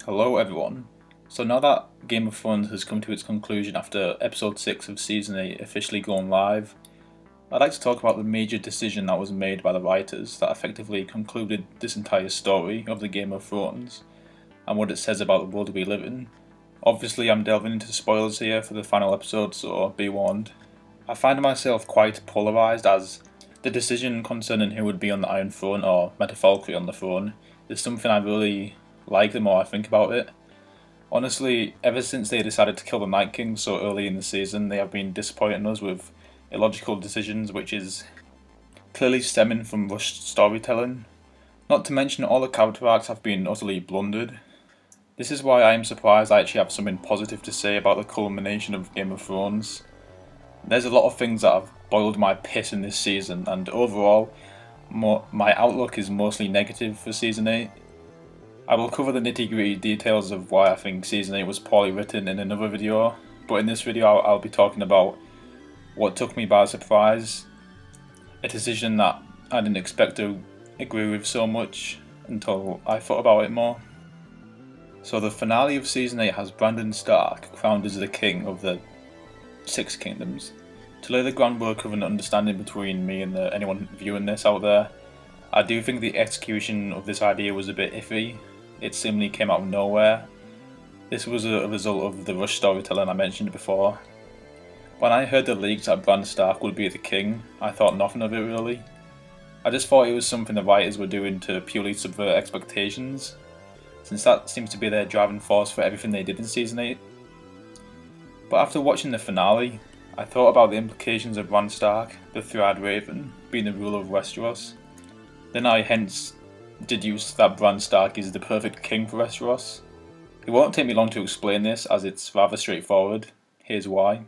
Hello everyone. So now that Game of Thrones has come to its conclusion after episode 6 of season 8 officially going live, I'd like to talk about the major decision that was made by the writers that effectively concluded this entire story of the Game of Thrones, and what it says about the world we live in. Obviously I'm delving into spoilers here for the final episode, so be warned. I find myself quite polarised, as the decision concerning who would be on the Iron Throne, or metaphorically on the throne, is something I really like the more I think about it. Honestly, ever since they decided to kill the Night King so early in the season, they have been disappointing us with illogical decisions, which is clearly stemming from rushed storytelling. Not to mention all the character arcs have been utterly blundered. This is why I am surprised I actually have something positive to say about the culmination of Game of Thrones. There's a lot of things that have boiled my piss in this season, and overall, my outlook is mostly negative for Season 8. I will cover the nitty-gritty details of why I think Season 8 was poorly written in another video, but in this video I'll be talking about what took me by surprise, a decision that I didn't expect to agree with so much until I thought about it more. So the finale of Season 8 has Bran Stark crowned as the king of the Six Kingdoms. To lay the groundwork of an understanding between me and anyone viewing this out there, I do think the execution of this idea was a bit iffy. It seemingly came out of nowhere. This was a result of the rush storytelling I mentioned before. When I heard the leaks that Bran Stark would be the king, I thought nothing of it really. I just thought it was something the writers were doing to purely subvert expectations, since that seems to be their driving force for everything they did in Season 8. But after watching the finale, I thought about the implications of Bran Stark, the Three-Eyed Raven, being the ruler of Westeros. Then I hence deduced that Bran Stark is the perfect king for Westeros. It won't take me long to explain this, as it's rather straightforward. Here's why.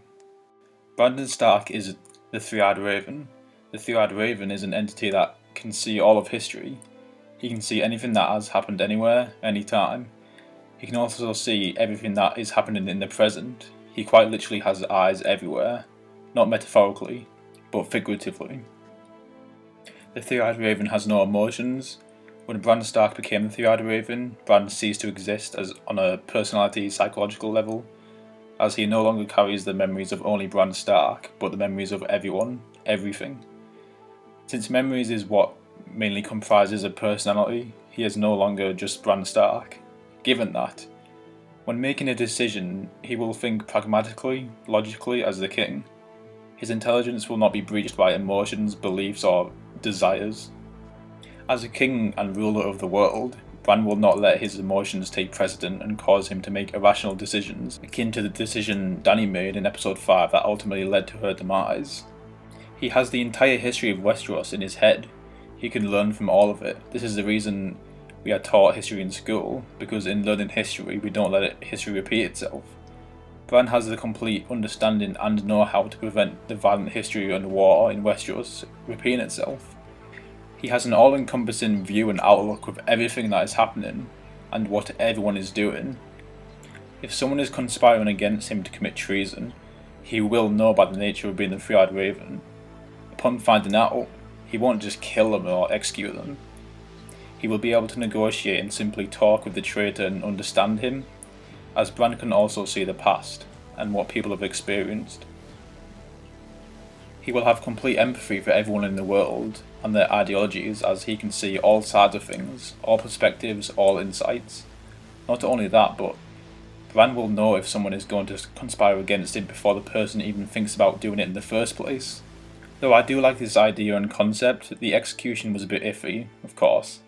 Bran Stark is the Three-Eyed Raven. The Three-Eyed Raven is an entity that can see all of history. He can see anything that has happened anywhere, anytime. He can also see everything that is happening in the present. He quite literally has eyes everywhere. Not metaphorically, but figuratively. The Three-Eyed Raven has no emotions. When Bran Stark became the Three-Eyed Raven, Bran ceased to exist as on a personality psychological level, as he no longer carries the memories of only Bran Stark, but the memories of everyone, everything. Since memories is what mainly comprises a personality, he is no longer just Bran Stark. Given that, when making a decision, he will think pragmatically, logically as the king. His intelligence will not be breached by emotions, beliefs, or desires. As a king and ruler of the world, Bran will not let his emotions take precedent and cause him to make irrational decisions, akin to the decision Dany made in episode 5 that ultimately led to her demise. He has the entire history of Westeros in his head. He can learn from all of it. This is the reason we are taught history in school, because in learning history we don't let history repeat itself. Bran has the complete understanding and know-how to prevent the violent history and war in Westeros repeating itself. He has an all-encompassing view and outlook of everything that is happening, and what everyone is doing. If someone is conspiring against him to commit treason, he will know by the nature of being the Three-Eyed Raven. Upon finding out, he won't just kill them or execute them. He will be able to negotiate and simply talk with the traitor and understand him, as Bran can also see the past and what people have experienced. He will have complete empathy for everyone in the world and their ideologies, as he can see all sides of things, all perspectives, all insights. Not only that, but Bran will know if someone is going to conspire against him before the person even thinks about doing it in the first place. Though I do like this idea and concept, the execution was a bit iffy, of course.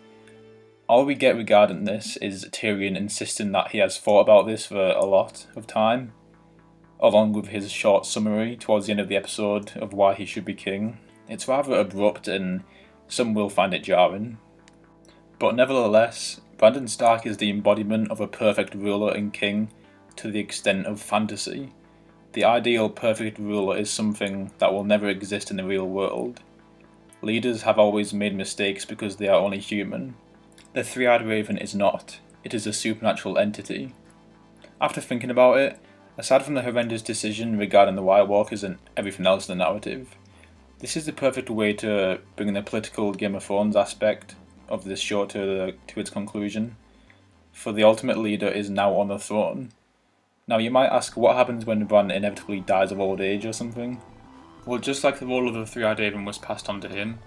All we get regarding this is Tyrion insisting that he has thought about this for a lot of time, along with his short summary towards the end of the episode of why he should be king. It's rather abrupt and some will find it jarring. But nevertheless, Bran Stark is the embodiment of a perfect ruler and king to the extent of fantasy. The ideal perfect ruler is something that will never exist in the real world. Leaders have always made mistakes because they are only human. The Three-Eyed Raven is not. It is a supernatural entity. After thinking about it, aside from the horrendous decision regarding the White Walkers and everything else in the narrative, this is the perfect way to bring in the political Game of Thrones aspect of this show to its conclusion. for the ultimate leader is now on the throne. Now you might ask, what happens when Bran inevitably dies of old age or something? Well, just like the role of the Three-Eyed Raven was passed on to him,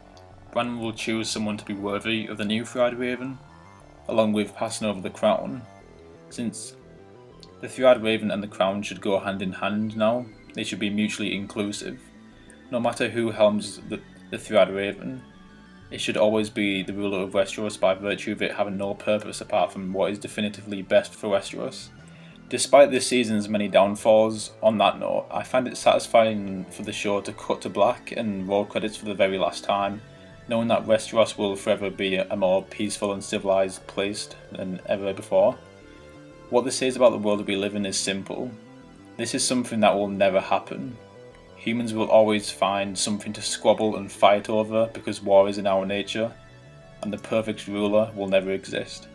Bran will choose someone to be worthy of the new Three-Eyed Raven, along with passing over the crown. Since the Three-Eyed Raven and the crown should go hand in hand now, they should be mutually inclusive. No matter who helms the Three-Eyed Raven, it should always be the ruler of Westeros by virtue of it having no purpose apart from what is definitively best for Westeros. Despite this season's many downfalls, on that note, I find it satisfying for the show to cut to black and roll credits for the very last time, knowing that Westeros will forever be a more peaceful and civilized place than ever before. What this says about the world we live in is simple. This is something that will never happen. Humans will always find something to squabble and fight over because war is in our nature, and the perfect ruler will never exist.